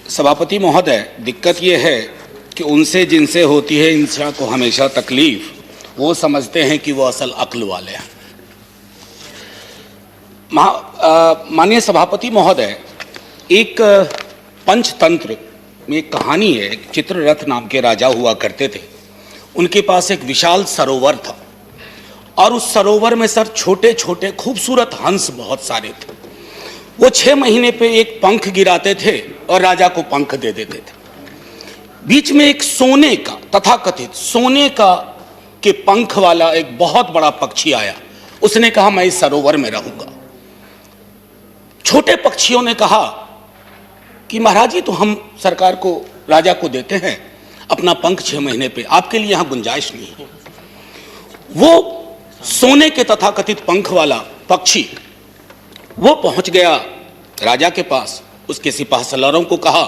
सभापति महोदय, दिक्कत ये है कि उनसे जिनसे होती है इंसान को हमेशा तकलीफ, वो समझते हैं कि वो असल अक्ल वाले हैं। माननीय सभापति महोदय, एक पंचतंत्र में एक कहानी है। एक चित्ररथ नाम के राजा हुआ करते थे। उनके पास एक विशाल सरोवर था और उस सरोवर में सर छोटे छोटे खूबसूरत हंस बहुत सारे थे। वो 6 महीने पे एक पंख गिराते थे और राजा को पंख दे देते थे। बीच में एक सोने का, तथाकथित सोने का के पंख वाला एक बहुत बड़ा पक्षी आया। उसने कहा मैं इस सरोवर में रहूंगा। छोटे पक्षियों ने कहा कि महाराज जी, तो हम सरकार को, राजा को देते हैं अपना पंख 6 महीने पे, आपके लिए यहां गुंजाइश नहीं है। वो सोने के तथाकथित पंख वाला पक्षी वो पहुंच गया राजा के पास। उसके सिपाह सलारों को कहा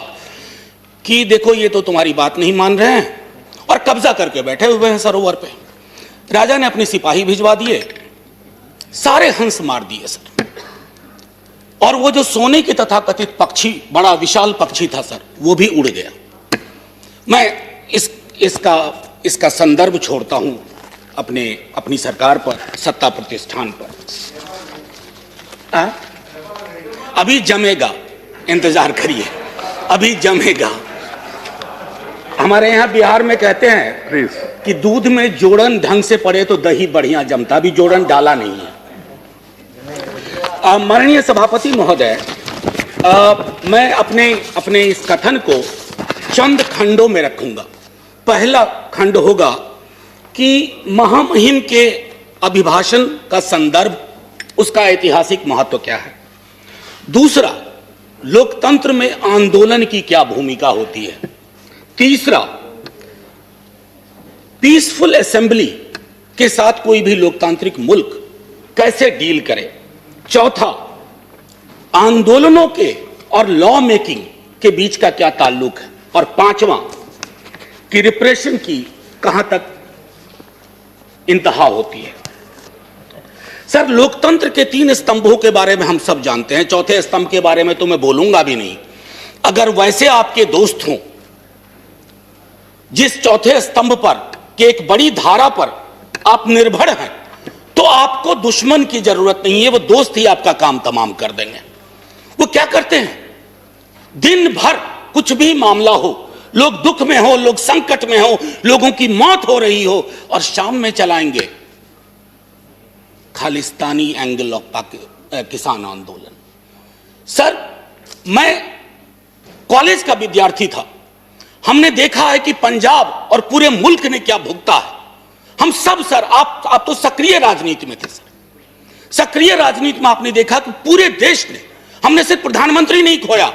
कि देखो, ये तो तुम्हारी बात नहीं मान रहे हैं और कब्जा करके बैठे हुए हैं सरोवर पे। राजा ने अपने सिपाही भिजवा दिए, सारे हंस मार दिए सर। और वो जो सोने के तथाकथित पक्षी, बड़ा विशाल पक्षी था सर, वो भी उड़ गया। मैं इसका संदर्भ छोड़ता हूं अपनी सरकार पर, सत्ता प्रतिष्ठान पर। अभी जमेगा, इंतजार करिए, अभी जमेगा। हमारे यहाँ बिहार में कहते हैं कि दूध में जोड़न ढंग से पड़े तो दही बढ़िया जमता। अभी जोड़न डाला नहीं है। माननीय सभापति महोदय, मैं अपने इस कथन को चंद खंडों में रखूंगा। पहला खंड होगा कि महामहिम के अभिभाषण का संदर्भ, उसका ऐतिहासिक महत्व क्या है। दूसरा, लोकतंत्र में आंदोलन की क्या भूमिका होती है। तीसरा, पीसफुल असेंबली के साथ कोई भी लोकतांत्रिक मुल्क कैसे डील करे। चौथा, आंदोलनों के और लॉ मेकिंग के बीच का क्या ताल्लुक है। और पांचवां, कि रिप्रेशन की कहां तक इंतहा होती है। सर, लोकतंत्र के 3 स्तंभों के बारे में हम सब जानते हैं। चौथे स्तंभ के बारे में तो मैं बोलूंगा भी नहीं। अगर वैसे आपके दोस्त हों जिस चौथे स्तंभ पर कि एक बड़ी धारा पर आप निर्भर हैं, तो आपको दुश्मन की जरूरत नहीं है। वो दोस्त ही आपका काम तमाम कर देंगे। वो क्या करते हैं, दिन भर कुछ भी मामला हो, लोग दुख में हो, लोग संकट में हो, लोगों की मौत हो रही हो, और शाम में चलाएंगे खालिस्तानी एंगल ऑफ किसान आंदोलन। सर, मैं कॉलेज का विद्यार्थी था। हमने देखा है कि पंजाब और पूरे मुल्क ने क्या भुगता है। हम सब सर, आप तो सक्रिय राजनीति में थे सर। सक्रिय राजनीति में आपने देखा कि पूरे देश ने, हमने सिर्फ प्रधानमंत्री नहीं खोया,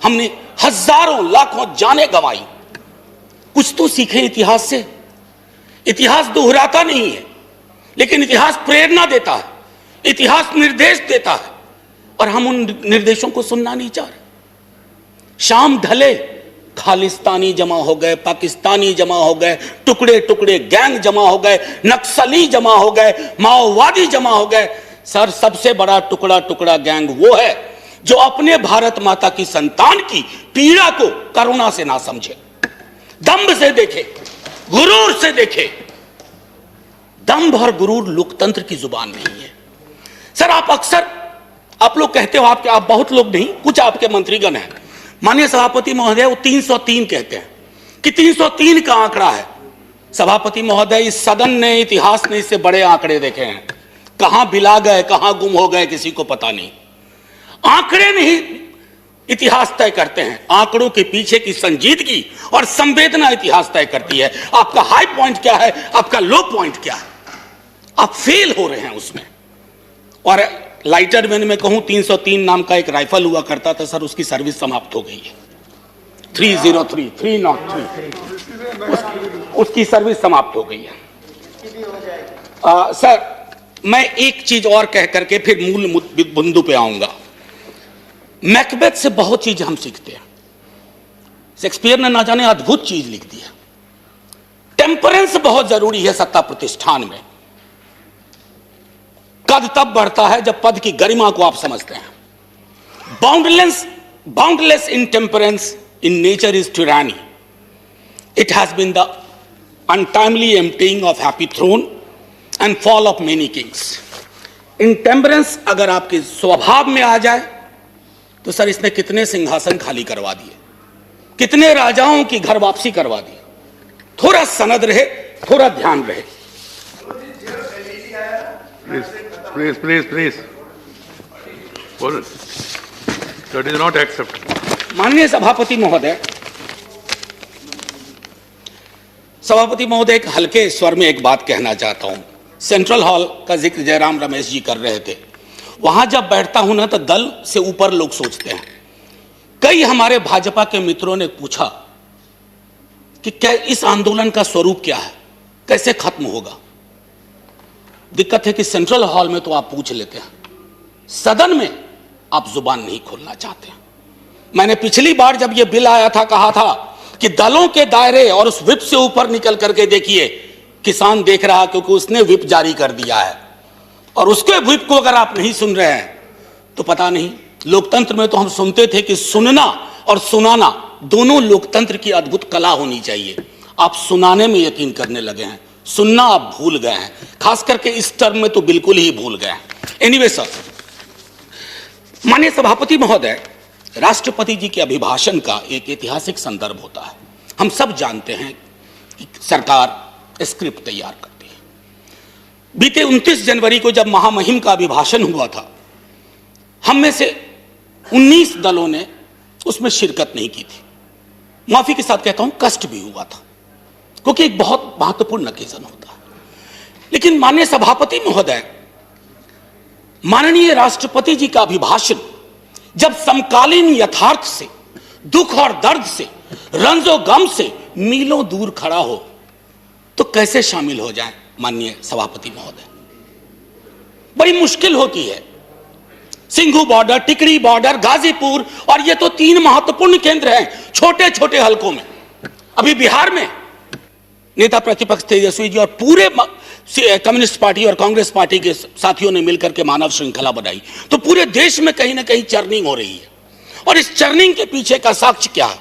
हमने हजारों लाखों जानें गंवाई। कुछ तो सीखें इतिहास से। इतिहास दोहराता नहीं है, लेकिन इतिहास प्रेरणा देता है, इतिहास निर्देश देता है, और हम उन निर्देशों को सुनना नहीं चाह रहे। शाम ढले, खालिस्तानी जमा हो गए, पाकिस्तानी जमा हो गए, टुकड़े टुकड़े गैंग जमा हो गए, नक्सली जमा हो गए, माओवादी जमा हो गए। सर, सबसे बड़ा टुकड़ा टुकड़ा गैंग वो है जो अपने भारत माता की संतान की पीड़ा को करुणा से ना समझे, दंभ से देखे, गुरूर से देखे। दंभ और गुरूर लोकतंत्र की जुबान नहीं है। सर, आप लोग कहते हो, आप बहुत लोग नहीं, कुछ आपके मंत्रीगण हैं, माननीय सभापति महोदय, वो 303 कहते हैं कि 303 का आंकड़ा है। सभापति महोदय, इस सदन ने, इतिहास ने इससे बड़े आंकड़े देखे हैं। कहां बिला गए, कहां गुम हो गए, किसी को पता नहीं। आंकड़े नहीं इतिहास तय करते हैं, आंकड़ों के पीछे की संजीदगी और संवेदना इतिहास तय करती है। आपका हाई पॉइंट क्या है, आपका लो पॉइंट क्या है, आप फेल हो रहे हैं उसमें। और लाइटर वेन में कहूं, 303 नाम का एक राइफल हुआ करता था सर, उसकी सर्विस समाप्त हो गई है। 303 उसकी सर्विस समाप्त हो गई है। सर, मैं एक चीज और कह करके फिर मूल बिंदु पे आऊंगा। मैकबेथ से बहुत चीज हम सीखते हैं। शेक्सपियर ने ना जाने अद्भुत चीज लिख दी है। टेम्परेंस बहुत जरूरी है सत्ता प्रतिष्ठान में। कद तब बढ़ता है जब पद की गरिमा को आप समझते हैं। Boundless intemperance in nature is tyranny. It has been the untimely emptying of happy throne and fall of many kings. Intemperance अगर आपके स्वभाव में आ जाए तो सर इसने कितने सिंहासन खाली करवा दिए, कितने राजाओं की घर वापसी करवा दी। थोड़ा सनद रहे, थोड़ा ध्यान रहे। Please. That is not acceptable. माननीय सभापति महोदय, एक हल्के स्वर में एक बात कहना चाहता हूं। सेंट्रल हॉल का जिक्र जयराम रमेश जी कर रहे थे। वहां जब बैठता हूं ना तो दल से ऊपर लोग सोचते हैं। कई हमारे भाजपा के मित्रों ने पूछा कि क्या इस आंदोलन का स्वरूप क्या है, कैसे खत्म होगा। दिक्कत है कि सेंट्रल हॉल में तो आप पूछ लेते हैं, सदन में आप जुबान नहीं खोलना चाहते हैं। मैंने पिछली बार जब यह बिल आया था कहा था कि दलों के दायरे और उस विप से ऊपर निकल करके देखिए, किसान देख रहा क्योंकि उसने विप जारी कर दिया है, और उसके विप को अगर आप नहीं सुन रहे हैं तो पता नहीं। लोकतंत्र में तो हम सुनते थे कि सुनना और सुनाना दोनों लोकतंत्र की अद्भुत कला होनी चाहिए। आप सुनाने में यकीन करने लगे हैं, सुनना आप भूल गए हैं, खास करके इस टर्म में तो बिल्कुल ही भूल गए हैं। एनीवे सर, माननीय सभापति महोदय, राष्ट्रपति जी के अभिभाषण का एक ऐतिहासिक संदर्भ होता है। हम सब जानते हैं कि सरकार स्क्रिप्ट तैयार करती है। बीते 29 जनवरी को जब महामहिम का अभिभाषण हुआ था, हम में से 19 दलों ने उसमें शिरकत नहीं की थी। माफी के साथ कहता हूं, कष्ट भी हुआ था क्योंकि एक बहुत महत्वपूर्ण ओकेजन होता है। लेकिन माननीय सभापति महोदय, माननीय राष्ट्रपति जी का अभिभाषण जब समकालीन यथार्थ से, दुख और दर्द से, रंजो गम से मीलों दूर खड़ा हो तो कैसे शामिल हो जाए। माननीय सभापति महोदय, बड़ी मुश्किल होती है। सिंघू बॉर्डर, टिकरी बॉर्डर, गाजीपुर, और ये तो 3 महत्वपूर्ण केंद्र हैं छोटे छोटे हलकों में। अभी बिहार में नेता प्रतिपक्ष तेजस्वी जी और पूरे कम्युनिस्ट पार्टी और कांग्रेस पार्टी के साथियों ने मिलकर के मानव श्रृंखला बनाई, तो पूरे देश में कहीं ना कहीं चर्निंग हो रही है। और इस चर्निंग के पीछे का साक्ष्य क्या है?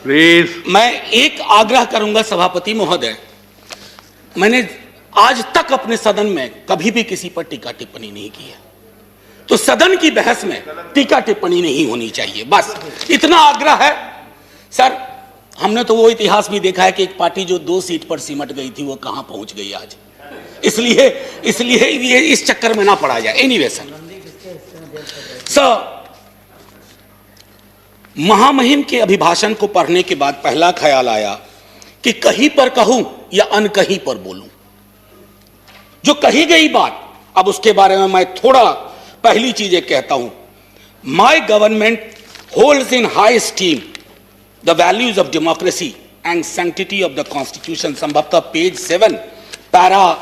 प्लीज, मैं एक आग्रह करूंगा सभापति महोदय, मैंने आज तक अपने सदन में कभी भी किसी पर टीका टिप्पणी नहीं की है, तो सदन की बहस में टीका टिप्पणी नहीं होनी चाहिए, बस इतना आग्रह है। सर, हमने तो वो इतिहास भी देखा है कि एक पार्टी जो 2 सीट पर सिमट गई थी वो कहां पहुंच गई आज। इसलिए ये इस चक्कर में ना पड़ा जाए। एनीवे सर, महामहिम के अभिभाषण को पढ़ने के बाद पहला ख्याल आया कि कहीं पर कहूं या अनकहीं पर बोलूं। जो कही गई बात, अब उसके बारे में मैं थोड़ा पहली चीजें कहता हूं। My government holds in high steam the values of democracy and sanctity of the constitution. संभवतः पेज 7 पैरा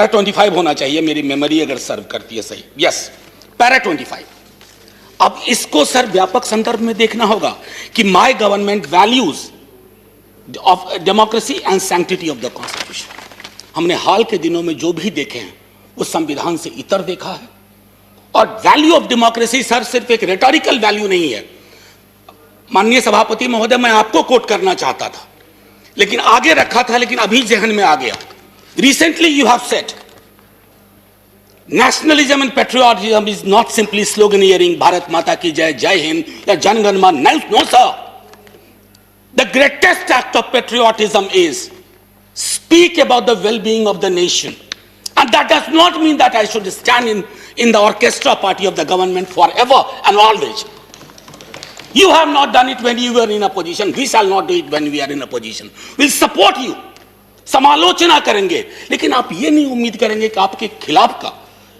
25 होना चाहिए, मेरी मेमोरी अगर सर्व करती है सही। Yes, para 25। अब इसको सर व्यापक संदर्भ में देखना होगा कि my government values of democracy and sanctity of the constitution. हमने हाल के दिनों में जो भी देखे हैं वो संविधान से इतर देखा है। और वैल्यू ऑफ डेमोक्रेसी सर सिर्फ एक रेटोरिकल वैल्यू नहीं है। माननीय सभापति महोदय, मैं आपको कोट करना चाहता था लेकिन आगे रखा था, लेकिन अभी जहन में आ गया। Recently you have said nationalism and patriotism is not simply sloganeering Bharat Mata ki jai, Jai Hind या Jan Gan Man. No sir, the greatest act of patriotism is speak about the well-being of the nation, and that does not mean that I should stand in the orchestra party of the government forever and always. You have not done it when you were in opposition. We shall not do it when we are in opposition. We'll support you, समालोचना करेंगे, लेकिन आप ये नहीं उम्मीद करेंगे कि आपके खिलाफ का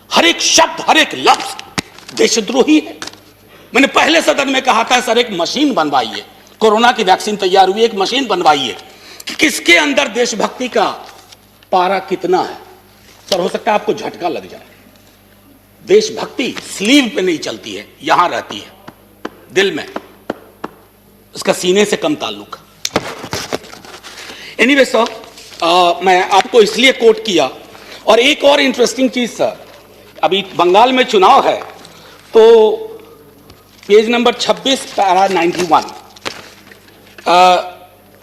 हर एक शब्द, हर एक लफ्ज देशद्रोही है। मैंने पहले सदन में कहा था, सर एक मशीन बनवाइए, कोरोना की वैक्सीन तैयार हुई, एक मशीन बनवाइए कि किसके अंदर देशभक्ति का पारा कितना है। सर, हो सकता है आपको झटका लग जाए। देशभक्ति स्लीव पे नहीं चलती है, यहां रहती है, दिल में, उसका सीने से कम ताल्लुक। एनीवे सर, मैं आपको इसलिए कोट किया। और एक और इंटरेस्टिंग चीज सर, अभी बंगाल में चुनाव है तो पेज नंबर 26 पैरा 91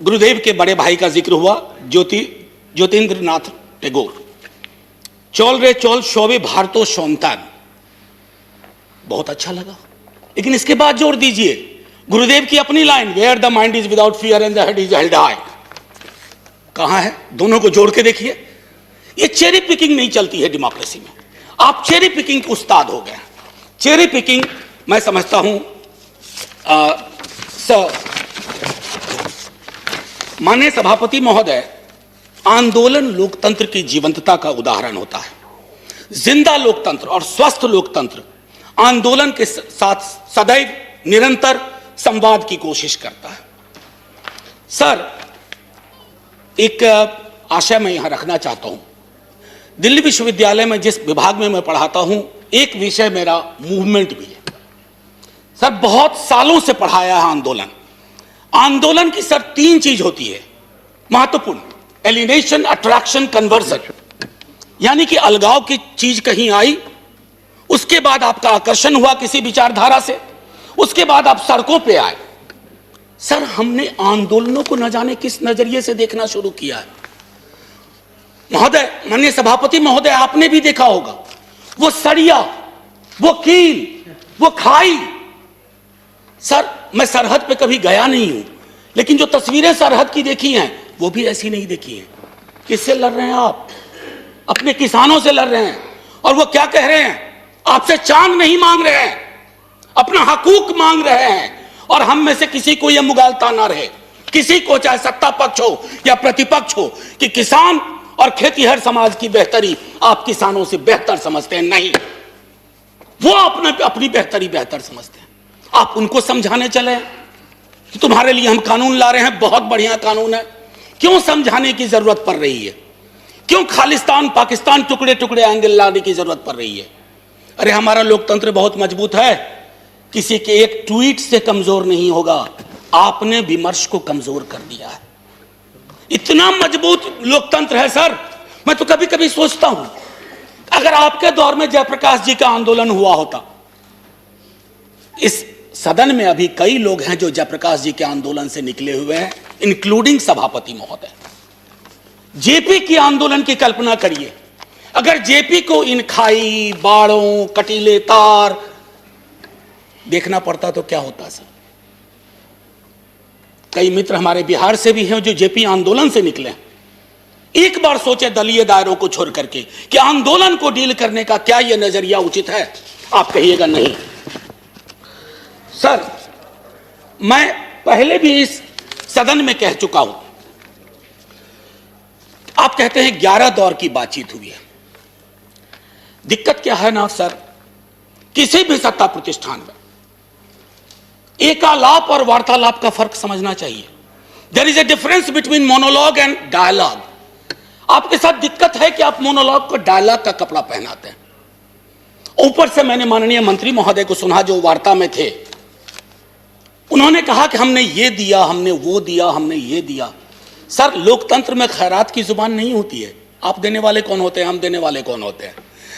गुरुदेव के बड़े भाई का जिक्र हुआ, ज्योतिन्द्र नाथ टैगोर। चौल रे चौल शोभे भारतो शोमतान, बहुत अच्छा लगा। लेकिन इसके बाद जोड़ दीजिए गुरुदेव की अपनी line, where the mind is without fear and the head is held high. कहां है? दोनों को जोड़ के देखिए। ये चेरी पिकिंग नहीं चलती है डेमोक्रेसी में। आप चेरी पिकिंग के उस्ताद हो गए। चेरी पिकिंग मैं समझता हूं माननीय सभापति महोदय, आंदोलन लोकतंत्र की जीवंतता का उदाहरण होता है। जिंदा लोकतंत्र और स्वस्थ लोकतंत्र आंदोलन के साथ सदैव निरंतर संवाद की कोशिश करता है। सर, एक आशय मैं यहां रखना चाहता हूं। दिल्ली विश्वविद्यालय में जिस विभाग में मैं पढ़ाता हूं, एक विषय मेरा मूवमेंट भी है। सर, बहुत सालों से पढ़ाया है आंदोलन। आंदोलन की सर 3 चीज होती है महत्वपूर्ण: एलिनेशन, अट्रैक्शन, कन्वर्जन। यानी कि अलगाव की चीज कहीं आई, उसके बाद आपका आकर्षण हुआ किसी विचारधारा से, उसके बाद आप सड़कों पे आए। सर, हमने आंदोलनों को न जाने किस नजरिए से देखना शुरू किया है। महोदय, माननीय सभापति महोदय, आपने भी देखा होगा वो सरिया, वो कील, वो खाई। सर, मैं सरहद पे कभी गया नहीं हूं, लेकिन जो तस्वीरें सरहद की देखी हैं वो भी ऐसी नहीं देखी हैं। किससे लड़ रहे हैं आप? अपने किसानों से लड़ रहे हैं। और वो क्या कह रहे हैं? आपसे चांद नहीं मांग रहे हैं, अपना हकूक मांग रहे हैं। और हम में से किसी को यह मुगालता ना रहे, किसी को, चाहे सत्ता पक्ष हो या प्रतिपक्ष हो, कि किसान और खेतीहर समाज की बेहतरी आप किसानों से बेहतर समझते हैं। नहीं, वो अपनी बेहतरी बेहतर समझते हैं। आप उनको समझाने चले कि तुम्हारे लिए हम कानून ला रहे हैं, बहुत बढ़िया कानून है। क्यों समझाने की जरूरत पड़ रही है? क्यों खालिस्तान पाकिस्तान टुकड़े टुकड़े एंगल लाने की जरूरत पड़ रही है? अरे, हमारा लोकतंत्र बहुत मजबूत है, किसी के एक ट्वीट से कमजोर नहीं होगा। आपने विमर्श को कमजोर कर दिया है। इतना मजबूत लोकतंत्र है सर। मैं तो कभी कभी सोचता हूं, अगर आपके दौर में जयप्रकाश जी का आंदोलन हुआ होता। इस सदन में अभी कई लोग हैं जो जयप्रकाश जी के आंदोलन से निकले हुए हैं, इंक्लूडिंग सभापति महोदय। जेपी की आंदोलन की कल्पना करिए, अगर जेपी को इन खाई, बाड़ों, कटीले तार देखना पड़ता तो क्या होता सर? कई मित्र हमारे बिहार से भी हैं जो जेपी आंदोलन से निकले हैं। एक बार सोचे दलीय दायरों को छोड़ करके कि आंदोलन को डील करने का क्या यह नजरिया उचित है? आप कहिएगा नहीं। सर, मैं पहले भी इस सदन में कह चुका हूं। आप कहते हैं 11 दौर की बातचीत हुई है। दिक्कत क्या है ना सर, किसी भी सत्ता प्रतिष्ठान में एकालाप और वार्तालाप का फर्क समझना चाहिए। There is a difference between monologue and dialogue. आपके साथ दिक्कत है कि आप मोनोलॉग को डायलॉग का कपड़ा पहनाते हैं। ऊपर से मैंने माननीय मंत्री महोदय को सुना जो वार्ता में थे, उन्होंने कहा कि हमने ये दिया, हमने वो दिया, हमने ये दिया। सर, लोकतंत्र में खैरात की जुबान नहीं होती है। आप देने वाले कौन होते हैं, हम देने वाले कौन होते हैं?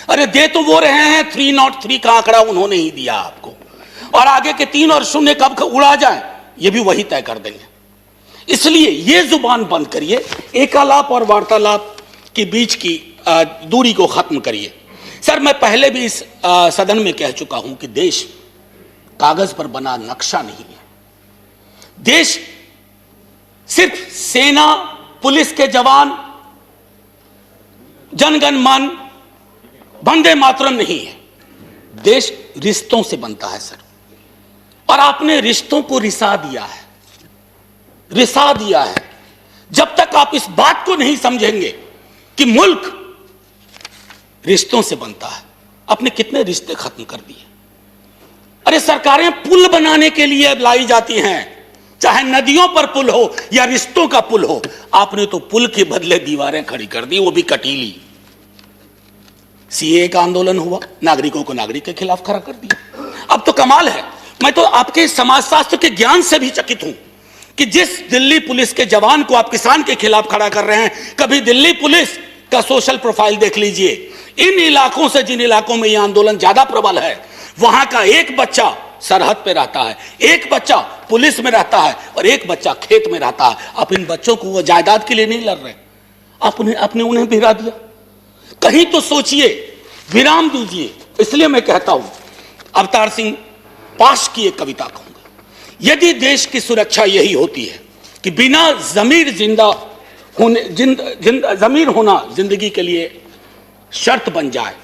अरे, दे तो वो रहे हैं, 303 का आंकड़ा उन्होंने ही दिया आपको, और आगे के 3 और 0 कब उड़ा जाए ये भी वही तय कर देंगे। इसलिए ये जुबान बंद करिए, एकालाप और वार्तालाप के बीच की दूरी को खत्म करिए। सर, मैं पहले भी इस सदन में कह चुका हूं कि देश कागज पर बना नक्शा नहीं है। देश सिर्फ सेना, पुलिस के जवान, जनगण मन, वंदे मातरम नहीं है। देश रिश्तों से बनता है सर, और आपने रिश्तों को रिसा दिया है, रिसा दिया है। जब तक आप इस बात को नहीं समझेंगे कि मुल्क रिश्तों से बनता है, आपने कितने रिश्ते खत्म कर दिए। अरे, सरकारें पुल बनाने के लिए लाई जाती हैं, चाहे नदियों पर पुल हो या रिश्तों का पुल हो। आपने तो पुल के बदले दीवारें खड़ी कर दी, वो भी कटीली। सीए का आंदोलन हुआ, नागरिकों को नागरिक के खिलाफ खड़ा कर दिया। अब तो कमाल है, मैं तो आपके समाजशास्त्र के ज्ञान से भी चकित हूं कि जिस दिल्ली पुलिस के जवान को आप किसान के खिलाफ खड़ा कर रहे हैं, कभी दिल्ली पुलिस का सोशल प्रोफाइल देख लीजिए। इन इलाकों से जिन इलाकों में यह आंदोलन ज्यादा प्रबल है, वहां का एक बच्चा सरहद पे रहता है, एक बच्चा पुलिस में रहता है और एक बच्चा खेत में रहता है। आप इन बच्चों को वो जायदाद के लिए नहीं लड़ रहे, आपने उन्हें भिड़ा दिया। कहीं तो सोचिए, विराम दीजिए। इसलिए मैं कहता हूं, अवतार सिंह पाश की एक कविता कहूंगा, यदि देश की सुरक्षा यही होती है कि बिना जमीर जमीर होना जिंदगी के लिए शर्त बन जाए।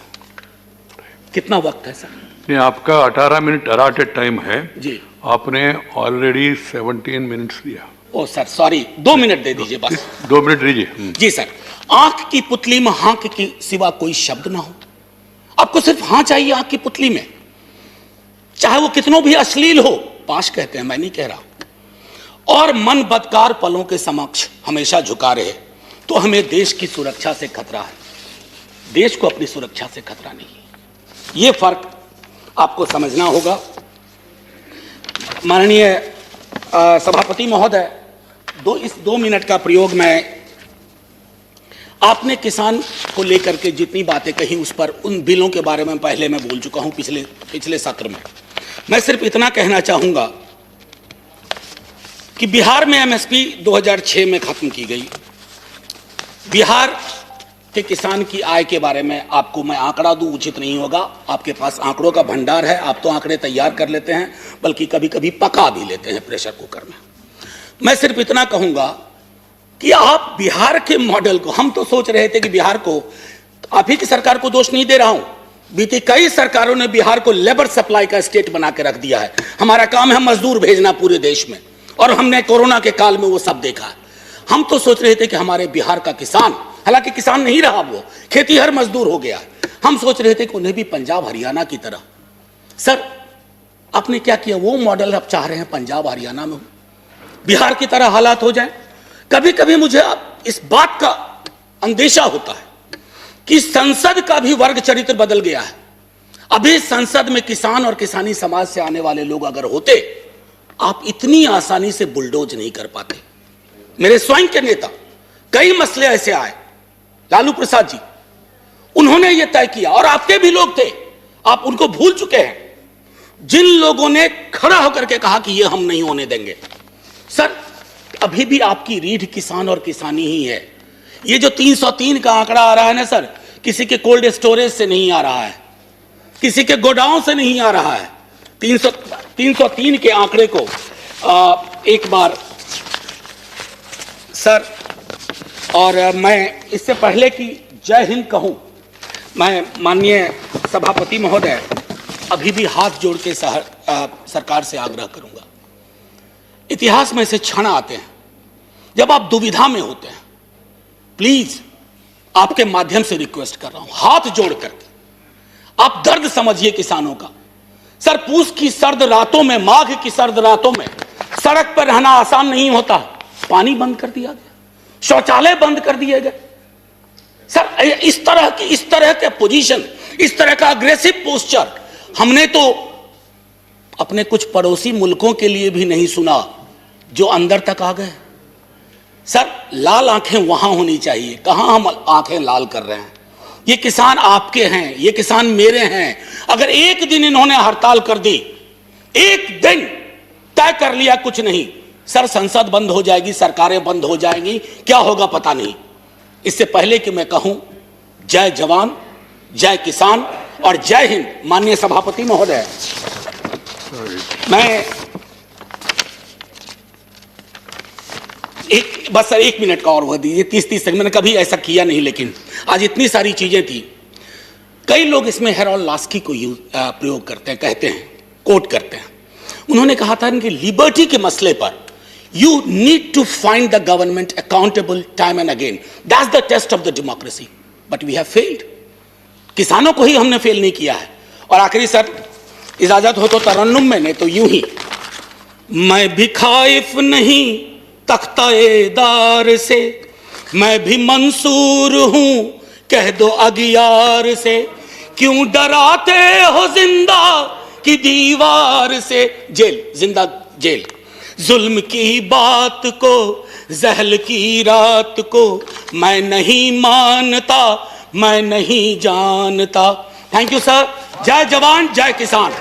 कितना वक्त है सर? नहीं, आपका 18 मिनट अलाटेड टाइम है जी, आपने ऑलरेडी 17 मिनट्स दिया। ओ सर सॉरी, 2 मिनट दे दीजिए बस। 2 मिनट दीजिए। जी सर। आंख की पुतली में हां के सिवा कोई शब्द ना हो। आपको सिर्फ हां चाहिए आंख की पुतली में, चाहे वो कितनों भी अश्लील हो। पाश कहते हैं, मैं नहीं कह रहा। और मन बदकार पलों के समक्ष हमेशा झुका रहे, तो हमें देश की सुरक्षा से खतरा है, देश को अपनी सुरक्षा से खतरा नहीं है। यह फर्क आपको समझना होगा। माननीय सभापति महोदय, इस 2 मिनट का प्रयोग मैं, आपने किसान को लेकर के जितनी बातें कही उस पर, उन बिलों के बारे में पहले मैं बोल चुका हूं पिछले सत्र में। मैं सिर्फ इतना कहना चाहूंगा कि बिहार में एमएसपी 2006 में खत्म की गई। बिहार के किसान की आय के बारे में आपको मैं आंकड़ा दूं उचित नहीं होगा, आपके पास आंकड़ों का भंडार है, आप तो आंकड़े तैयार कर लेते हैं, बल्कि कभी कभी पका भी लेते हैं प्रेशर कुकर में। मैं सिर्फ इतना कहूंगा कि आप बिहार के मॉडल को, हम तो सोच रहे थे कि बिहार को, आप ही की सरकार को दोष नहीं दे रहा हूं, बीती कई सरकारों ने बिहार को लेबर सप्लाई का स्टेट बना के रख दिया है। हमारा काम है मजदूर भेजना पूरे देश में, और हमने कोरोना के काल में वो सब देखा है। हम तो सोच रहे थे कि हमारे बिहार का किसान, हालांकि किसान नहीं रहा, वो खेतीहर मजदूर हो गया। हम सोच रहे थे कि उन्हें भी पंजाब हरियाणा की तरह। सर, आपने क्या किया? वो मॉडल आप चाह रहे हैं पंजाब हरियाणा में बिहार की तरह हालात हो जाए। कभी कभी मुझे इस बात का अंदेशा होता है कि संसद का भी वर्ग चरित्र बदल गया है। अभी संसद में किसान और किसानी समाज से आने वाले लोग अगर होते, आप इतनी आसानी से बुलडोज नहीं कर पाते। मेरे स्वयं के नेता, कई मसले ऐसे आए, लालू प्रसाद जी, उन्होंने यह तय किया, और आपके भी लोग थे, आप उनको भूल चुके हैं, जिन लोगों ने खड़ा होकर के कहा कि यह हम नहीं होने देंगे। सर, अभी भी आपकी रीढ़ किसान और किसानी ही है। ये जो 303 का आंकड़ा आ रहा है ना सर, किसी के कोल्ड स्टोरेज से नहीं आ रहा है, किसी के गोडाउन से नहीं आ रहा है। 303 के आंकड़े को एक बार सर, और मैं इससे पहले कि जय हिंद कहूं, मैं माननीय सभापति महोदय अभी भी हाथ जोड़ के सरकार से आग्रह करूंगा। इतिहास में ऐसे क्षण आते हैं जब आप दुविधा में होते हैं। प्लीज, आपके माध्यम से रिक्वेस्ट कर रहा हूं, हाथ जोड़ करके आप दर्द समझिए किसानों का। सर, पूस की सर्द रातों में, माघ की सर्द रातों में सड़क पर रहना आसान नहीं होता। पानी बंद कर दिया गया, शौचालय बंद कर दिए गए। सर, इस तरह के पोजीशन, इस तरह का अग्रेसिव पोस्चर हमने तो अपने कुछ पड़ोसी मुल्कों के लिए भी नहीं सुना, जो अंदर तक आ गए। सर, लाल आंखें वहां होनी चाहिए, कहां हम आंखें लाल कर रहे हैं। ये किसान आपके हैं, ये किसान मेरे हैं। अगर एक दिन इन्होंने हड़ताल कर दी, एक दिन तय कर लिया कुछ नहीं, सर, संसद बंद हो जाएगी, सरकारें बंद हो जाएंगी, क्या होगा पता नहीं। इससे पहले कि मैं कहूं जय जवान, जय किसान और जय हिंद, माननीय सभापति महोदय, मैं बस सर 1 मिनट का और वह दीजिए, 30-30 सेकंड। मैंने कभी ऐसा किया नहीं, लेकिन आज इतनी सारी चीजें थी। कई लोग इसमें हेरोल्ड लास्की को प्रयोग करते हैं, कहते हैं, कोट करते हैं। उन्होंने कहा था कि लिबर्टी के मसले पर you need to find the government accountable time and again, that's the test of the democracy, but we have failed. किसानों को ही हमने फेल नहीं किया है। और आखिरी सर, इजाजत हो तो तरन्नुम में, नहीं तो यूं ही, मैं भी खाइफ नहीं तख्ताएदार से, मैं भी मंसूर हूं कह दो अगियार से, क्यों डराते हो जिंदा की दीवार से। जेल, जिंदा जेल, जुल्म की बात को, जहल की रात को मैं नहीं मानता, मैं नहीं जानता। Thank you sir. जय जवान, जय किसान।